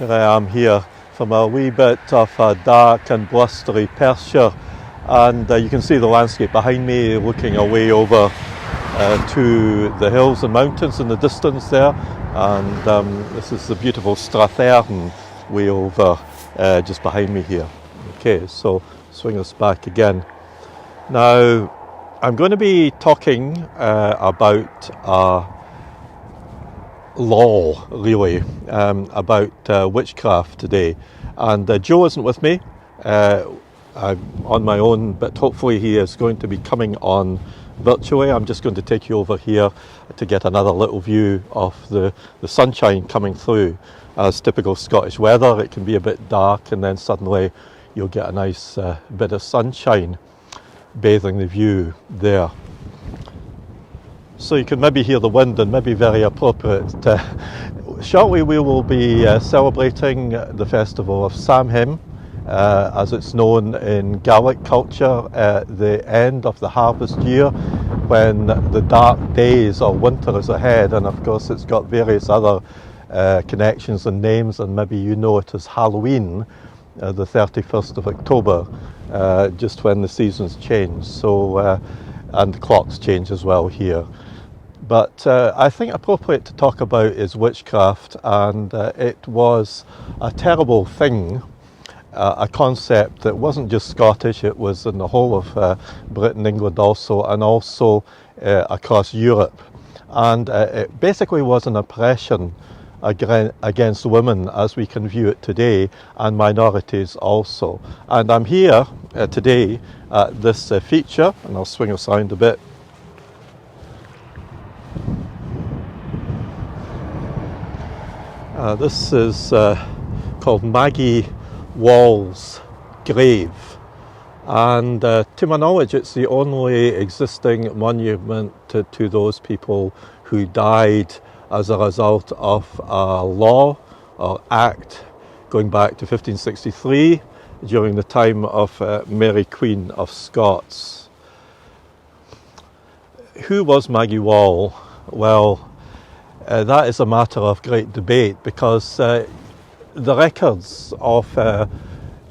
Here I am here from a wee bit of a dark and blustery Perthshire, and you can see the landscape behind me looking away over to the hills and mountains in the distance there, and this is the beautiful Strathearn way over just behind me here. Okay, so swing us back again. Now I'm going to be talking about law, really, about witchcraft today, and Joe isn't with me. I'm on my own, but hopefully he is going to be coming on virtually. I'm just going to take you over here to get another little view of the sunshine coming through. As typical Scottish weather, it can be a bit dark and then suddenly you'll get a nice bit of sunshine bathing the view there. So you can maybe hear the wind, and maybe very appropriate. Shortly we will be celebrating the Festival of Samhain, as it's known in Gaelic culture, at the end of the harvest year, when the dark days or winter is ahead. And of course it's got various other connections and names, and maybe you know it as Halloween, the 31st of October, just when the seasons change. So and the clocks change as well here. But I think appropriate to talk about is witchcraft, and it was a terrible thing, a concept that wasn't just Scottish, it was in the whole of Britain, England also, and also across Europe. And it basically was an oppression against women as we can view it today, and minorities also. And I'm here today at this feature, and I'll swing us around a bit. This is called Maggie Wall's grave, and to my knowledge it's the only existing monument to those people who died as a result of a law or act going back to 1563 during the time of Mary Queen of Scots. Who was Maggie Wall? Well, that is a matter of great debate, because the records of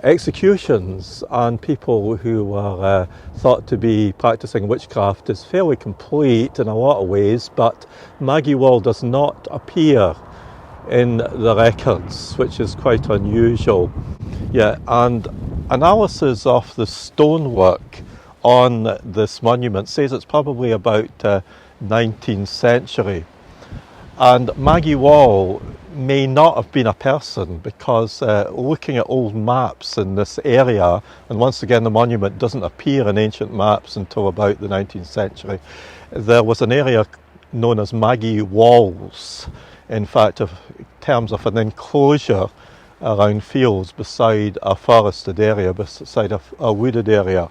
executions and people who were thought to be practicing witchcraft is fairly complete in a lot of ways, but Maggie Wall does not appear in the records, which is quite unusual. Yeah, and analysis of the stonework on this monument says it's probably about 19th century. And Maggie Wall may not have been a person, because looking at old maps in this area, and once again the monument doesn't appear in ancient maps until about the 19th century, there was an area known as Maggie Walls, in fact, in terms of an enclosure around fields beside a forested area, beside a wooded area.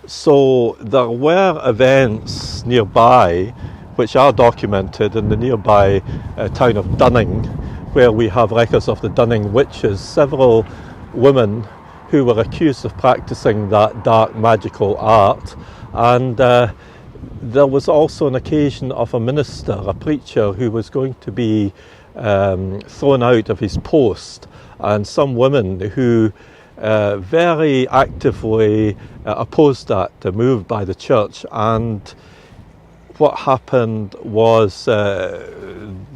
So there were events nearby which are documented in the nearby town of Dunning, where we have records of the Dunning witches, several women who were accused of practicing that dark magical art. And there was also an occasion of a minister, a preacher, who was going to be thrown out of his post, and some women who very actively opposed that move by the church. And what happened was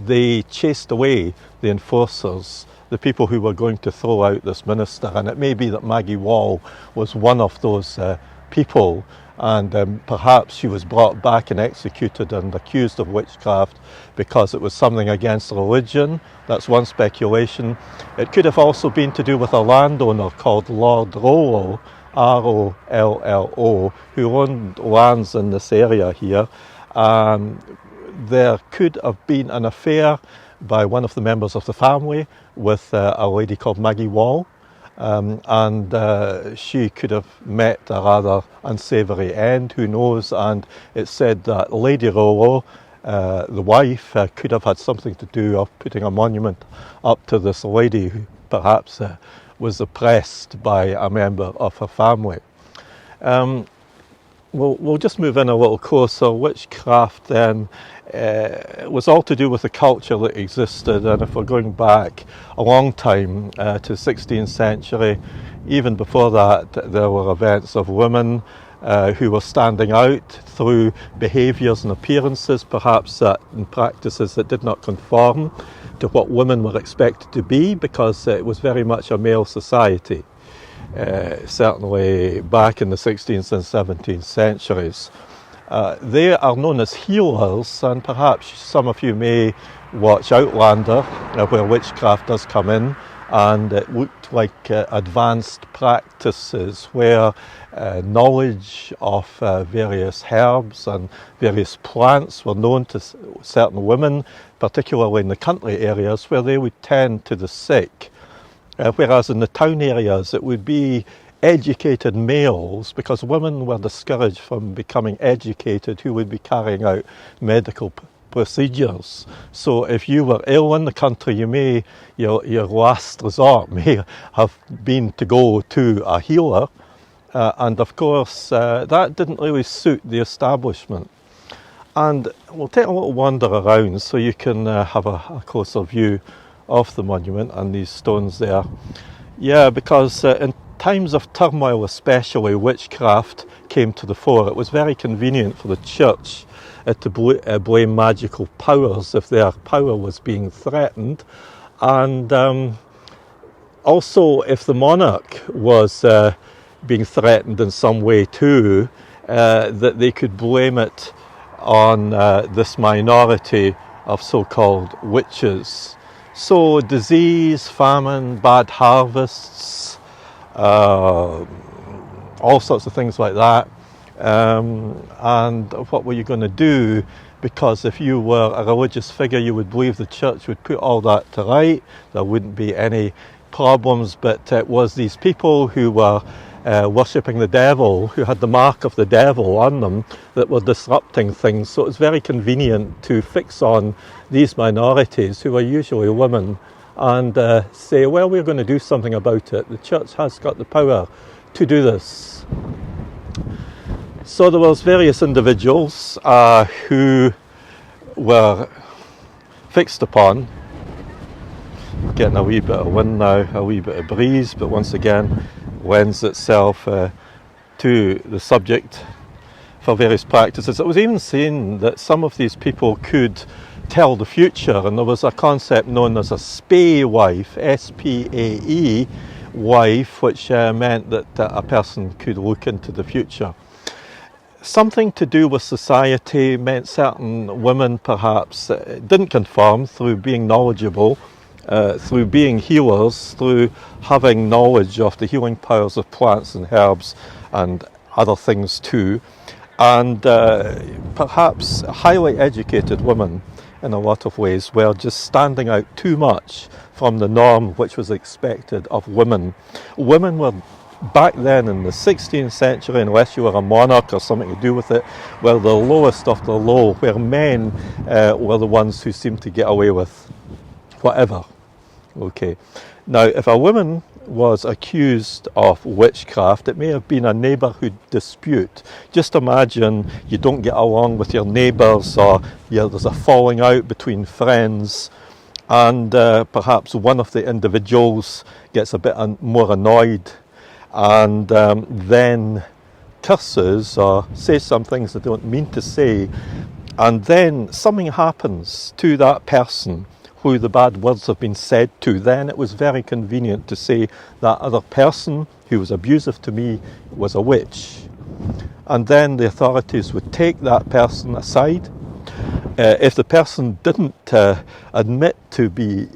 they chased away the enforcers, the people who were going to throw out this minister, and it may be that Maggie Wall was one of those people, and perhaps she was brought back and executed and accused of witchcraft because it was something against religion. That's one speculation. It could have also been to do with a landowner called Lord Rollo, R-O-L-L-O, who owned lands in this area here. There could have been an affair by one of the members of the family with a lady called Maggie Wall, and she could have met a rather unsavoury end, who knows. And it's said that Lady Rollo, the wife, could have had something to do of putting a monument up to this lady, who perhaps was oppressed by a member of her family. We'll just move in a little closer. Witchcraft then it was all to do with the culture that existed. And if we're going back a long time to the 16th century, even before that, there were events of women who were standing out through behaviours and appearances, perhaps in practices that did not conform to what women were expected to be, because it was very much a male society, certainly back in the 16th and 17th centuries. They are known as healers, and perhaps some of you may watch Outlander, where witchcraft does come in, and it looked like advanced practices where knowledge of various herbs and various plants were known to certain women, particularly in the country areas where they would tend to the sick. Whereas in the town areas it would be educated males, because women were discouraged from becoming educated, who would be carrying out medical procedures. So if you were ill in the country, your last resort may have been to go to a healer, and of course that didn't really suit the establishment. And we'll take a little wander around so you can have a closer view of the monument and these stones there. Yeah, because in times of turmoil especially, witchcraft came to the fore. It was very convenient for the church to blame magical powers if their power was being threatened, and also if the monarch was being threatened in some way too, that they could blame it on this minority of so-called witches. So disease, famine, bad harvests, all sorts of things like that. And what were you going to do? Because if you were a religious figure, you would believe the church would put all that to right. There wouldn't be any problems. But it was these people who were worshipping the devil, who had the mark of the devil on them, that were disrupting things. So it was very convenient to fix on these minorities, who are usually women, and say, well, we're going to do something about it. The church has got the power to do this. So there was various individuals who were fixed upon. Getting a wee bit of wind now, a wee bit of breeze, but once again lends itself to the subject for various practices. It was even seen that some of these people could tell the future, and there was a concept known as a spae wife, S-P-A-E wife, which meant that a person could look into the future. Something to do with society meant certain women perhaps didn't conform through being knowledgeable, through being healers, through having knowledge of the healing powers of plants and herbs and other things too, and perhaps highly educated women in a lot of ways were just standing out too much from the norm which was expected of women. Women were, back then in the 16th century, unless you were a monarch or something to do with it, were the lowest of the low, where men were the ones who seemed to get away with whatever. Okay. Now, if a woman was accused of witchcraft, it may have been a neighbourhood dispute. Just imagine you don't get along with your neighbours, or there's a falling out between friends, and perhaps one of the individuals gets a bit more annoyed and then curses or says some things they don't mean to say, and then something happens to that person who the bad words have been said to. Then it was very convenient to say that other person who was abusive to me was a witch. And then the authorities would take that person aside. If the person didn't admit to be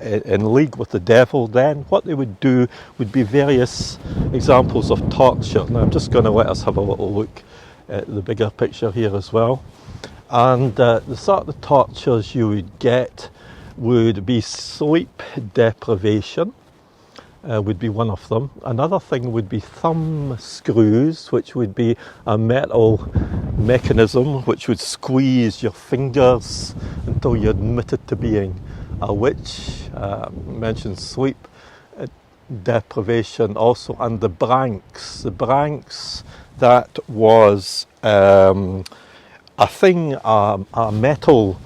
in league with the devil, then what they would do would be various examples of torture. Now I'm just going to let us have a little look at the bigger picture here as well. And the sort of tortures you would get would be sleep deprivation, would be one of them. Another thing would be thumb screws, which would be a metal mechanism which would squeeze your fingers until you admitted to being a witch. Mentioned sleep deprivation also, and the branks. The branks, that was a thing, a metal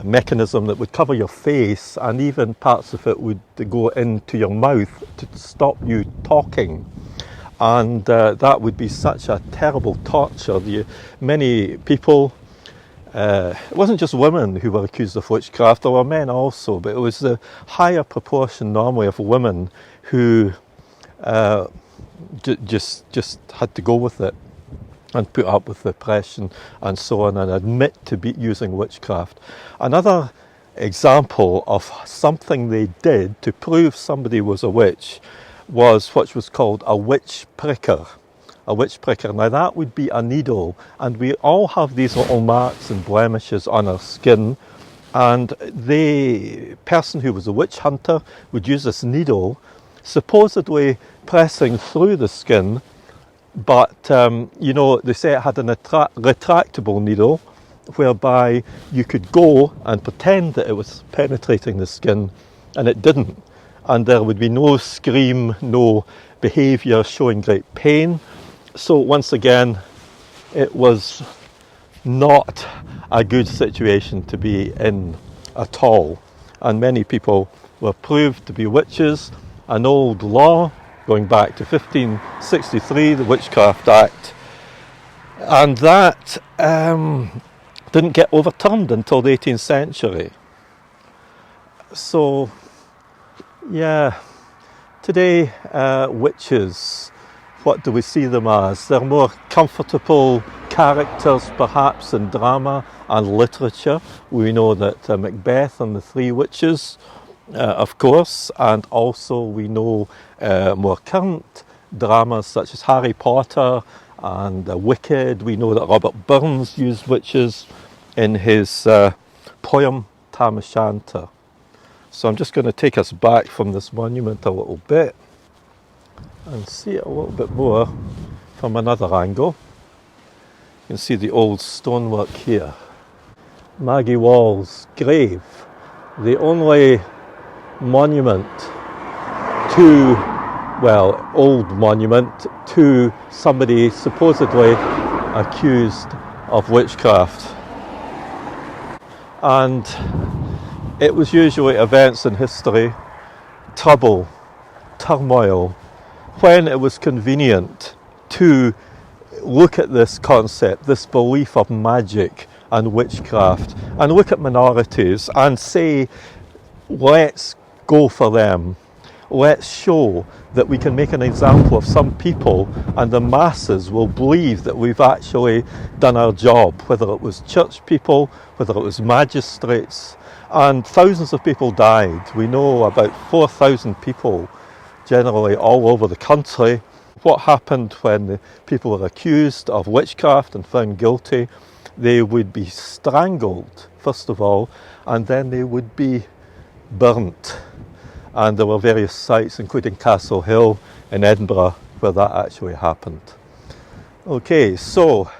mechanism that would cover your face, and even parts of it would go into your mouth to stop you talking. And that would be such a terrible torture. Many people, it wasn't just women who were accused of witchcraft, there were men also, but it was the higher proportion normally of women who just had to go with it and put up with the oppression and so on, and admit to be using witchcraft. Another example of something they did to prove somebody was a witch was what was called a witch pricker. A witch pricker. Now that would be a needle, and we all have these little marks and blemishes on our skin, and the person who was a witch hunter would use this needle, supposedly pressing through the skin, but you know, they say it had an retractable needle whereby you could go and pretend that it was penetrating the skin, and it didn't. And there would be no scream, no behaviour showing great pain. So once again, it was not a good situation to be in at all. And many people were proved to be witches. An old law going back to 1563, the Witchcraft Act, and that didn't get overturned until the 18th century. So yeah, today witches, what do we see them as? They're more comfortable characters perhaps in drama and literature. We know that Macbeth and the Three Witches, of course, and also we know more current dramas such as Harry Potter and Wicked. We know that Robert Burns used witches in his poem Tam O'Shanter. So I'm just going to take us back from this monument a little bit and see it a little bit more from another angle. You can see the old stonework here. Maggie Wall's grave, the only monument to, well, old monument to somebody supposedly accused of witchcraft. And it was usually events in history, trouble, turmoil, when it was convenient to look at this concept, this belief of magic and witchcraft, and look at minorities and say, let's go for them. Let's show that we can make an example of some people, and the masses will believe that we've actually done our job, whether it was church people, whether it was magistrates, and thousands of people died. We know about 4,000 people generally all over the country. What happened when the people were accused of witchcraft and found guilty? They would be strangled, first of all, and then they would be burnt. And there were various sites, including Castle Hill in Edinburgh, where that actually happened. Okay, so